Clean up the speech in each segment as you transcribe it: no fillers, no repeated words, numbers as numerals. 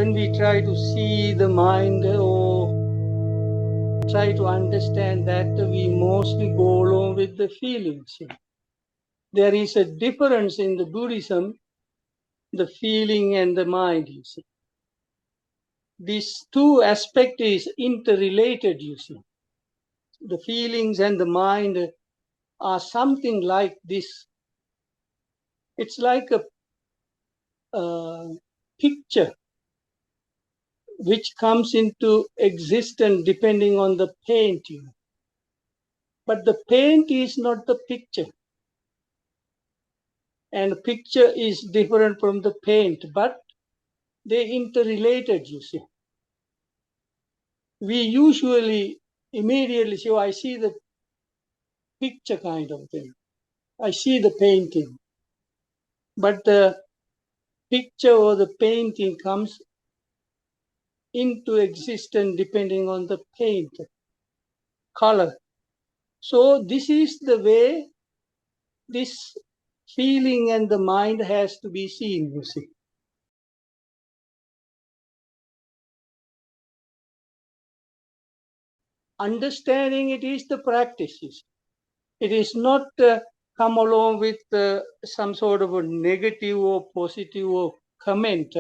when we try to see the mind or try to understand that, we mostly go along with the feelings. There is a difference in the Buddhism, the feeling and the mind, you see. These two aspects is interrelated, you see. The feelings and the mind are something like this. It's like a picture which comes into existence depending on the paint. But the paint is not the picture. And picture is different from the paint, but they interrelated, you see. We usually immediately say, oh, I see the picture kind of thing. I see the painting. But the picture or the painting comes into existence depending on the paint, color. So this is the way this feeling and the mind has to be seen, you see. Understanding it is the practice, you see. It is not come along with some sort of a negative or positive or comment,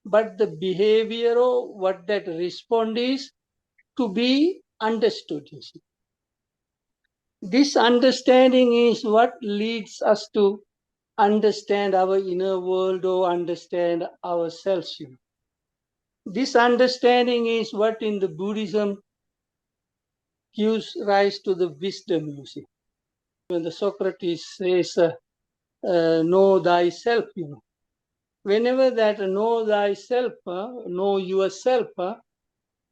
but the behavior or what that respond is to be understood, you see. This understanding is what leads us to understand our inner world or understand ourselves. You know. This understanding is what in the Buddhism gives rise to the wisdom, you see. When the Socrates says, know thyself, you know. Whenever that know thyself, know yourself,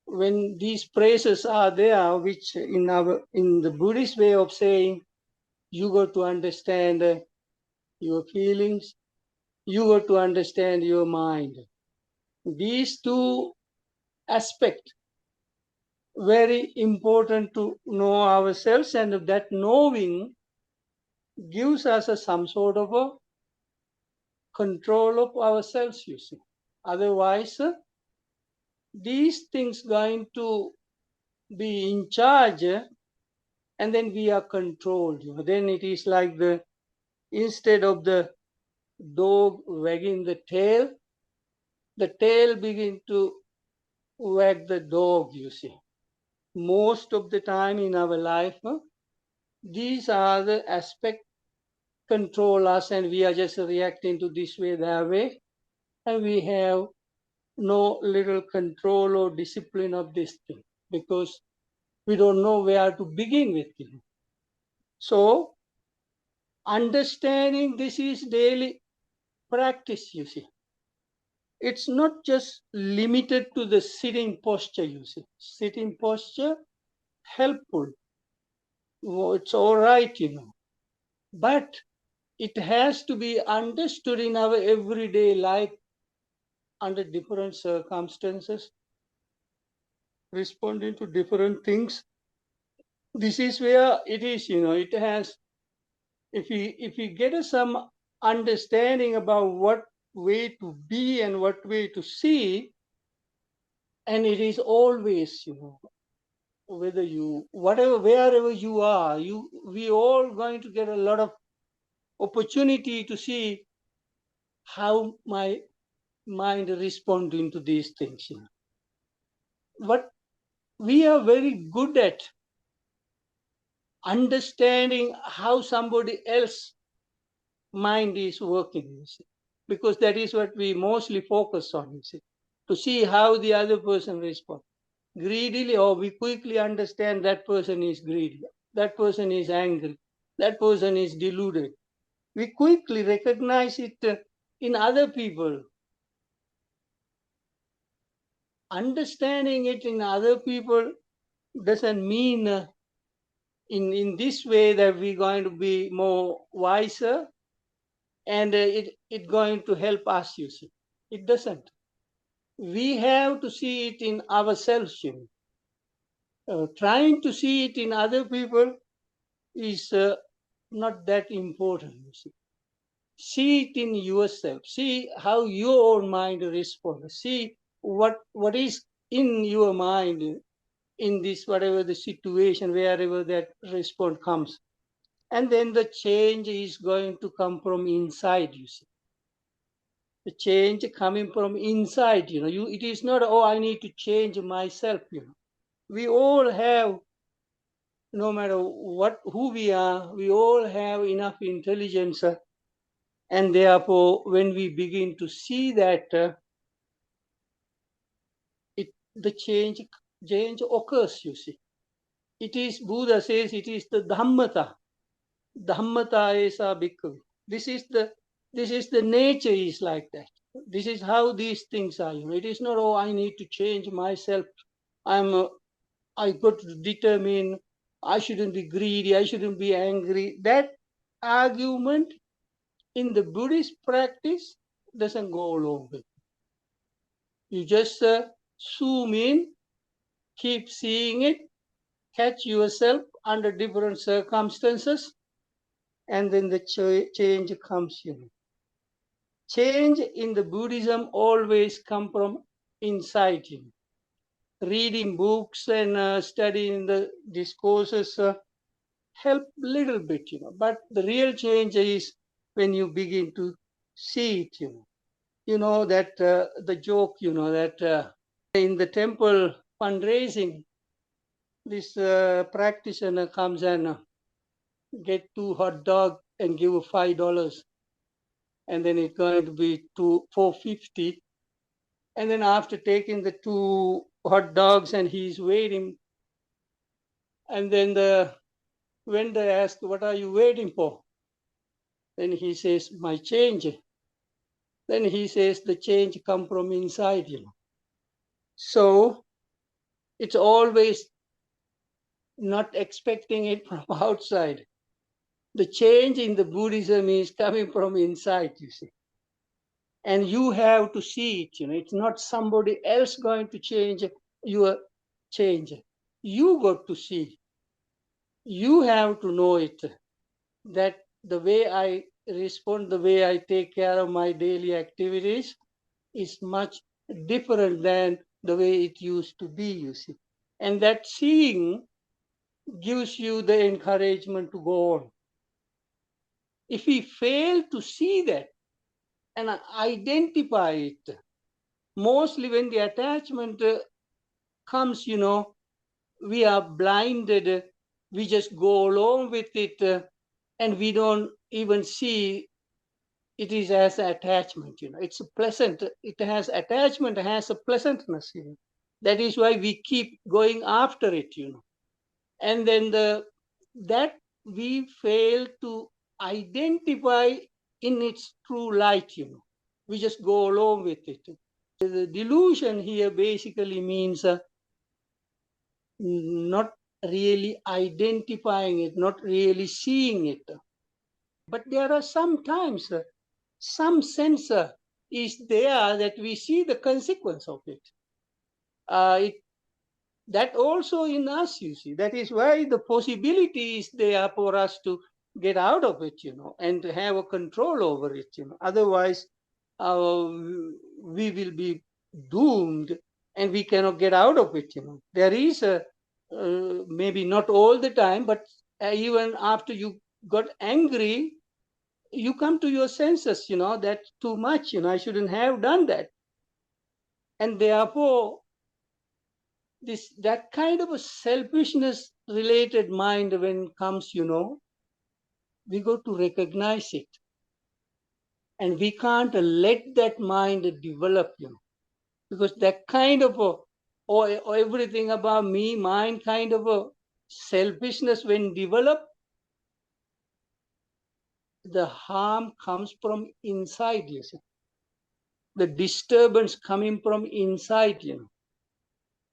when these phrases are there, which in the Buddhist way of saying, you got to understand your feelings, you got to understand your mind. These two aspects very important to know ourselves, and that knowing gives us some sort of a control of ourselves, you see. Otherwise, these things going to be in charge, and then we are controlled. You know. Then it is like instead of the dog wagging the tail begin to wag the dog, you see. Most of the time in our life, these are the aspects control us, and we are just reacting to this way, that way, and we have no little control or discipline of this thing because we don't know where to begin with. You know. So understanding this is daily practice, you see. It's not just limited to the sitting posture, you see. Sitting posture, helpful. It's all right, you know. But it has to be understood in our everyday life under different circumstances, responding to different things. This is where it is, you know, it has, if we get some understanding about what way to be and what way to see, and it is always, you know, whether you, whatever, wherever you are, we all going to get a lot of opportunity to see how my mind responding to these things. You know. What we are very good at understanding how somebody else mind is working, you see, because that is what we mostly focus on, you see, to see how the other person responds. Greedily, or we quickly understand that person is greedy, that person is angry, that person is deluded. We quickly recognize it in other people. Understanding it in other people doesn't mean in this way that we're going to be more wiser and it going to help us, you see. It doesn't. We have to see it in ourselves. You know. Trying to see it in other people is not that important, you see. See it in yourself. See how your own mind responds. See what is in your mind in this, whatever the situation, wherever that response comes. And then the change is going to come from inside, you see. The change coming from inside, it is not, oh, I need to change myself, We all have, no matter who we are, we all have enough intelligence. And therefore, when we begin to see that, the change occurs, you see. It is, Buddha says, it is the Dhammata. Dhammata esa bhikkhu. This is the nature is like that. This is how these things are. It is not, oh, I need to change myself. I got to determine. I shouldn't be greedy. I shouldn't be angry. That argument in the Buddhist practice doesn't go along with. You just zoom in, keep seeing it, catch yourself under different circumstances, and then the change comes. Change in the Buddhism always come from inside. Reading books and studying the discourses help little bit, but the real change is when you begin to see it. That the joke, that in the temple fundraising, this practitioner comes and get 2 hot dogs and give $5, and then it's going to be $4.50. And then after taking the 2 hot dogs and he's waiting, and then the vendor asks, what are you waiting for? Then he says, my change. Then he says, the change come from inside. So it's always not expecting it from outside. The change in the Buddhism is coming from inside, you see. And you have to see it. It's not somebody else going to change your change. You got to see. You have to know it, that the way I respond, the way I take care of my daily activities is much different than the way it used to be, you see. And that seeing gives you the encouragement to go on. If we fail to see that and identify it, mostly when the attachment comes, we are blinded. We just go along with it, and we don't even see it is as an attachment. It's a pleasant. It has attachment, has a pleasantness. That is why we keep going after it. And then that we fail to identify in its true light. We just go along with it. The delusion here basically means not really identifying it, not really seeing it. But there are sometimes some sense is there that we see the consequence of it. That also in us, you see. That is why the possibility is there for us to get out of it, and to have a control over it. Otherwise, we will be doomed and we cannot get out of it. There is maybe not all the time, but even after you got angry, you come to your senses, that's too much, I shouldn't have done that. And therefore, that kind of a selfishness related mind when it comes, we got to recognize it. And we can't let that mind develop, because that kind of or everything about me, mine kind of a selfishness when developed, the harm comes from inside, you see. The disturbance coming from inside,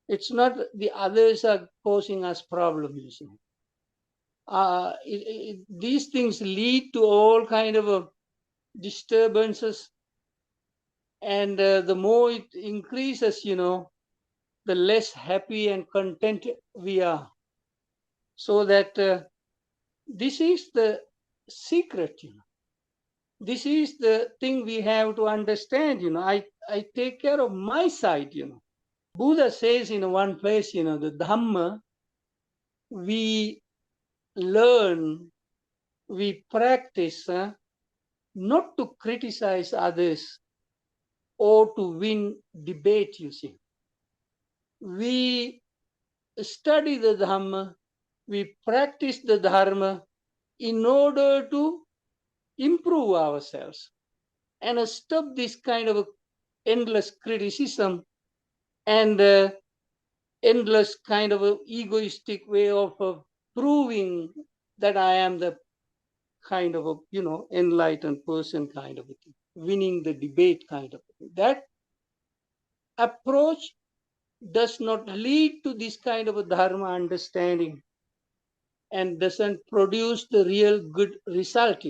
It's not the others are causing us problems, you see. These things lead to all kind of disturbances, and the more it increases, the less happy and content we are. So that this is the secret, This is the thing we have to understand. I take care of my side. Buddha says in one place, the Dhamma, we learn, we practice not to criticize others or to win debate, you see. We study the Dhamma, we practice the Dharma in order to improve ourselves and stop this kind of endless criticism and endless kind of a egoistic way of proving that I am the kind of a enlightened person kind of a thing, winning the debate kind of a thing. That approach does not lead to this kind of a dharma understanding and doesn't produce the real good result.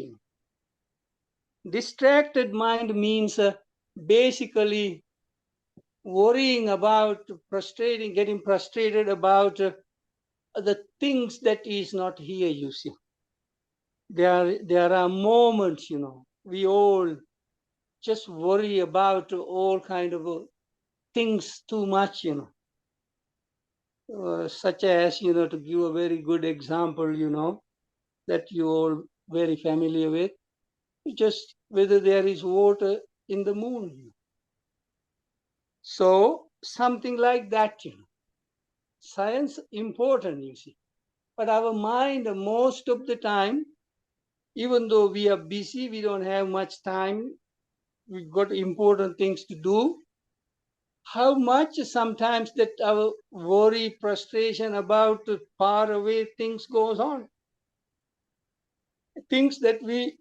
Distracted mind means basically worrying about, getting frustrated about the things that is not here, you see. There are moments, we all just worry about all kind of things too much, such as, to give a very good example, that you all very familiar with, just whether there is water in the moon. So something like that, Science important, you see. But our mind, most of the time, even though we are busy, we don't have much time, we've got important things to do. How much sometimes that our worry, frustration about far away things goes on. Things that we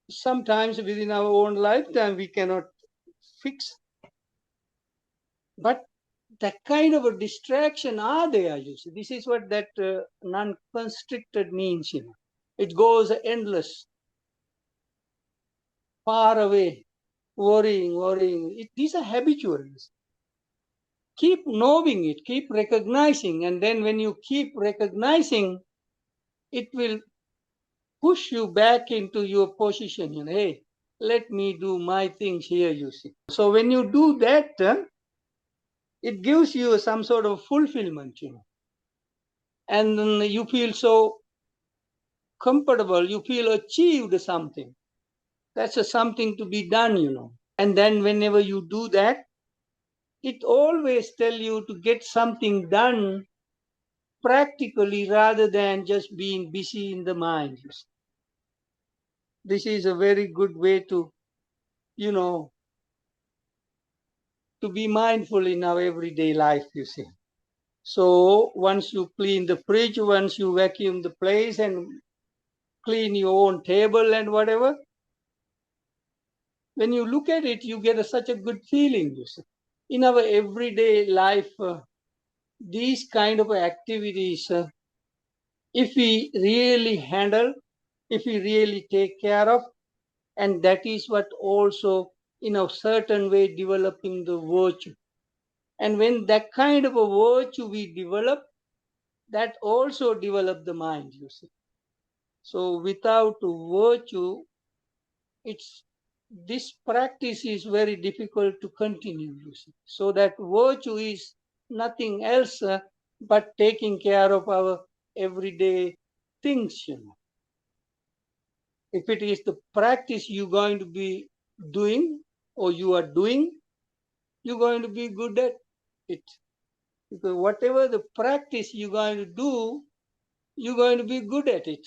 sometimes within our own lifetime we cannot fix. But that kind of a distraction are there, you see. This is what that non-constricted means, It goes endless, far away, worrying. These are habituals. Keep knowing it, keep recognizing, and then when you keep recognizing, it will push you back into your position. Hey, let me do my things here, you see. So when you do that, it gives you some sort of fulfillment, and you feel so comfortable, you feel achieved something. That's something to be done. And then whenever you do that, it always tell you to get something done practically rather than just being busy in the mind. This is a very good way to, to be mindful in our everyday life, you see. So once you clean the fridge, once you vacuum the place and clean your own table and whatever, when you look at it, you get such a good feeling, you see. In our everyday life, these kind of activities, if we really handle, if we really take care of, and that is what also in a certain way developing the virtue. And when that kind of a virtue we develop, that also develop the mind, you see. So without virtue, this practice is very difficult to continue, you see. So that virtue is nothing else but taking care of our everyday things, If it is the practice you're going to be doing or you are doing, you're going to be good at it. Because whatever the practice you're going to do, you're going to be good at it.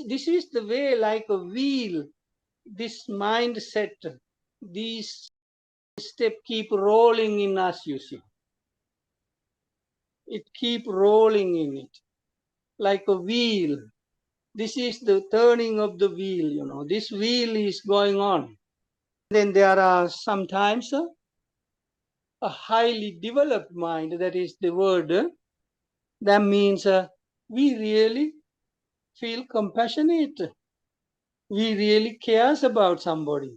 This is the way, like a wheel, this mindset, these steps keep rolling in us, you see. It keep rolling in it, like a wheel. This is the turning of the wheel, This wheel is going on. Then there are sometimes a highly developed mind, that is the word. That means we really feel compassionate. we really cares about somebody.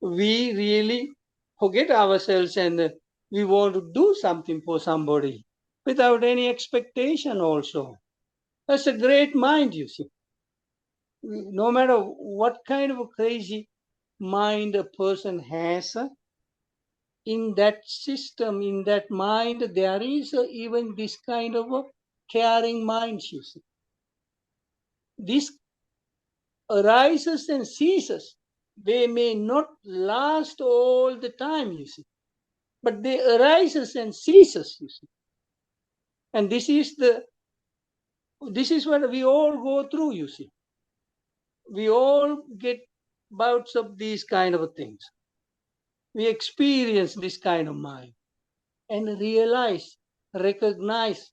We really forget ourselves and we want to do something for somebody without any expectation also. That's a great mind, you see. No matter what kind of a crazy mind a person has, in that system, in that mind, there is even this kind of a caring mind, you see. This arises and ceases. They may not last all the time, you see, but they arises and ceases, you see. And this is what we all go through, you see. We all get bouts of these kind of things. We experience this kind of mind and realize, recognize,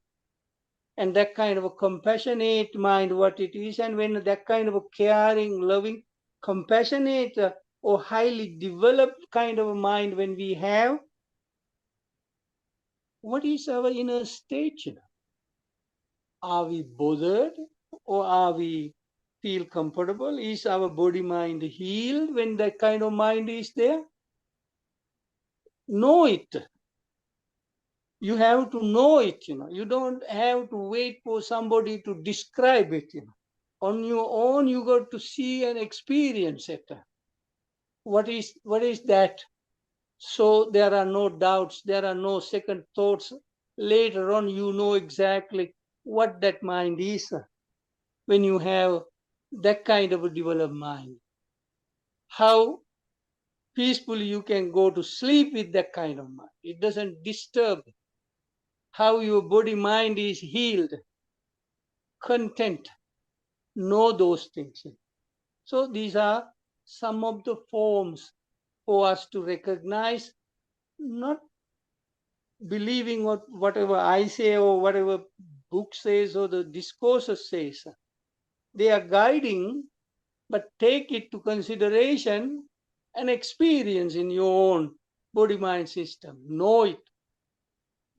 and that kind of a compassionate mind, what it is, and when that kind of a caring, loving, compassionate, or highly developed kind of a mind, when we have, what is our inner state? Are we bothered or are we feel comfortable? Is our body mind healed when that kind of mind is there? Know it. You have to know it, You don't have to wait for somebody to describe it, On your own, you got to see and experience it. What is that? So there are no doubts, there are no second thoughts. Later on, you know exactly what that mind is when you have that kind of a developed mind. How peacefully you can go to sleep with that kind of mind. It doesn't disturb. How your body mind is healed, content. Know those things. So these are some of the forms for us to recognize, not believing whatever I say or whatever book says or the discourses says. They are guiding, but take it to consideration and experience in your own body-mind system. Know it.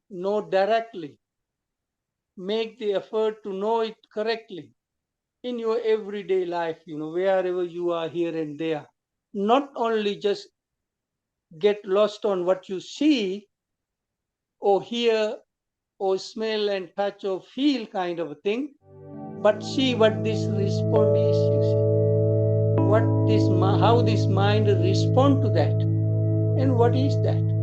Know directly. Make the effort to know it correctly in your everyday life, wherever you are here and there. Not only just get lost on what you see or hear or smell and touch or feel kind of a thing, but see what this response is, you see. How this mind respond to that, and what is that?